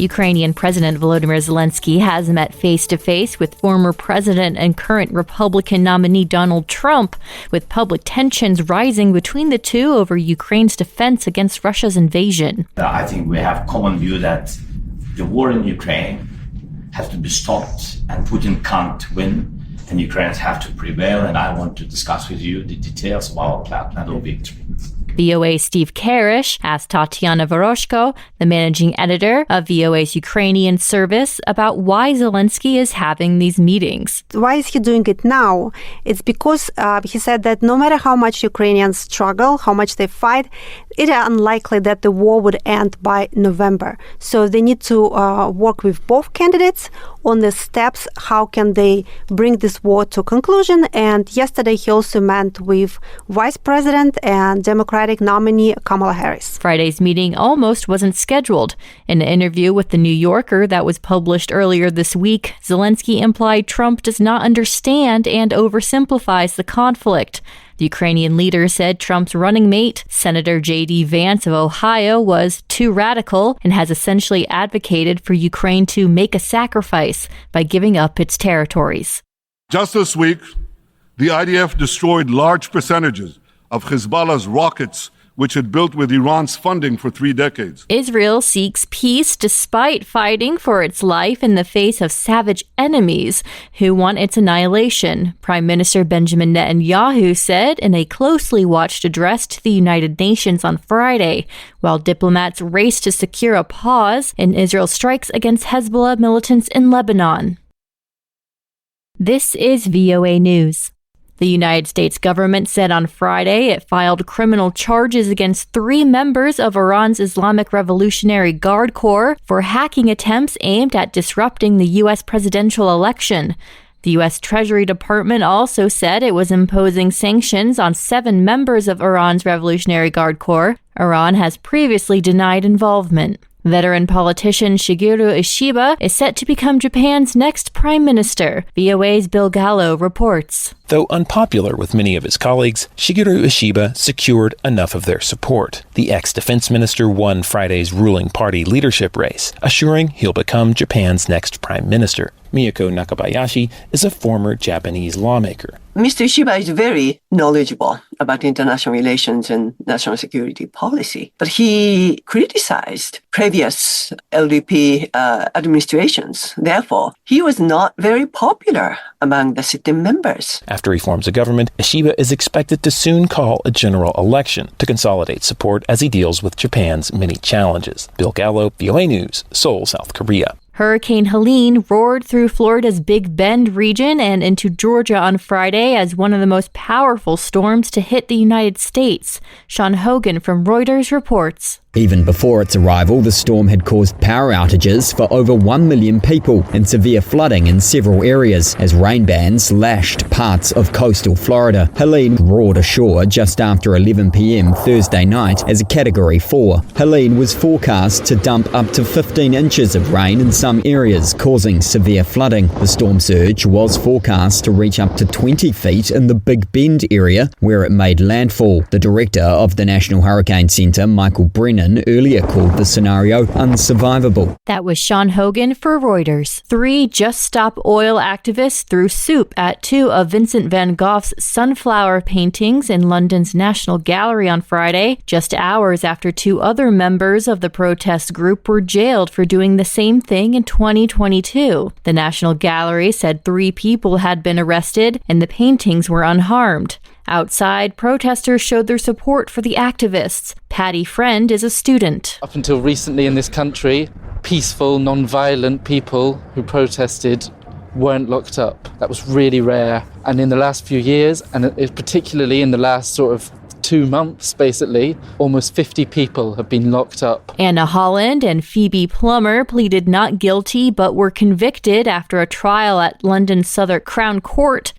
Ukrainian President Volodymyr Zelensky has met face-to-face with former president and current Republican nominee Donald Trump, with public tensions rising between the two over Ukraine's defense against Russia's invasion. I think we have common view that the war in Ukraine has to be stopped and Putin can't win, and Ukrainians have to prevail, and I want to discuss with you the details of our plan of victory. VOA's Steve Karish asked Tatiana Voroshko, the managing editor of VOA's Ukrainian service, about why Zelensky is having these meetings. Why is he doing it now? It's because he said that no matter how much Ukrainians struggle, how much they fight, it is unlikely that the war would end by November. So they need to work with both candidates on the steps, how can they bring this war to conclusion. And yesterday he also met with Vice President and Democratic nominee Kamala Harris. Friday's meeting almost wasn't scheduled. In an interview with The New Yorker that was published earlier this week, Zelensky implied Trump does not understand and oversimplifies the conflict. The Ukrainian leader said Trump's running mate, Senator J.D. Vance of Ohio, was too radical and has essentially advocated for Ukraine to make a sacrifice by giving up its territories. Just this week, the IDF destroyed large percentages of Hezbollah's rockets, which it built with Iran's funding for 3 decades. Israel seeks peace despite fighting for its life in the face of savage enemies who want its annihilation, Prime Minister Benjamin Netanyahu said in a closely watched address to the United Nations on Friday, while diplomats race to secure a pause in Israel's strikes against Hezbollah militants in Lebanon. This is VOA News. The United States government said on Friday it filed criminal charges against 3 members of Iran's Islamic Revolutionary Guard Corps for hacking attempts aimed at disrupting the U.S. presidential election. The U.S. Treasury Department also said it was imposing sanctions on 7 members of Iran's Revolutionary Guard Corps. Iran has previously denied involvement. Veteran politician Shigeru Ishiba is set to become Japan's next prime minister, VOA's Bill Gallo reports. Though unpopular with many of his colleagues, Shigeru Ishiba secured enough of their support. The ex-defense minister won Friday's ruling party leadership race, assuring he'll become Japan's next prime minister. Miyako Nakabayashi is a former Japanese lawmaker. Mr. Ishiba is very knowledgeable about international relations and national security policy, but he criticized previous LDP administrations. Therefore, he was not very popular among the sitting members. After he forms a government, Ishiba is expected to soon call a general election to consolidate support as he deals with Japan's many challenges. Bill Gallo, VOA News, Seoul, South Korea. Hurricane Helene roared through Florida's Big Bend region and into Georgia on Friday as one of the most powerful storms to hit the United States. Sean Hogan from Reuters reports. Even before its arrival, the storm had caused power outages for over 1 million people and severe flooding in several areas as rain bands lashed parts of coastal Florida. Helene roared ashore just after 11 p.m. Thursday night as a Category 4. Helene was forecast to dump up to 15 inches of rain in some areas, causing severe flooding. The storm surge was forecast to reach up to 20 feet in the Big Bend area, where it made landfall. The director of the National Hurricane Center, Michael Brennan, earlier called the scenario unsurvivable. That was Sean Hogan for Reuters. 3 Just Stop Oil activists threw soup at 2 of Vincent van Gogh's sunflower paintings in London's National Gallery on Friday, just hours after 2 other members of the protest group were jailed for doing the same thing in 2022. The National Gallery said 3 people had been arrested and the paintings were unharmed. Outside, protesters showed their support for the activists. Patty Friend is a student. Up until recently in this country, peaceful, non-violent people who protested weren't locked up. That was really rare. And in the last few years, and particularly in the last sort of 2 months, basically, almost 50 people have been locked up. Anna Holland and Phoebe Plummer pleaded not guilty but were convicted after a trial at London's Southwark Crown Court.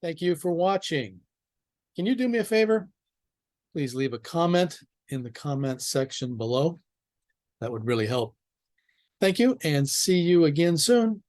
Thank you for watching. Can you do me a favor? Please leave a comment in the comment section below. That would really help. Thank you, and see you again soon.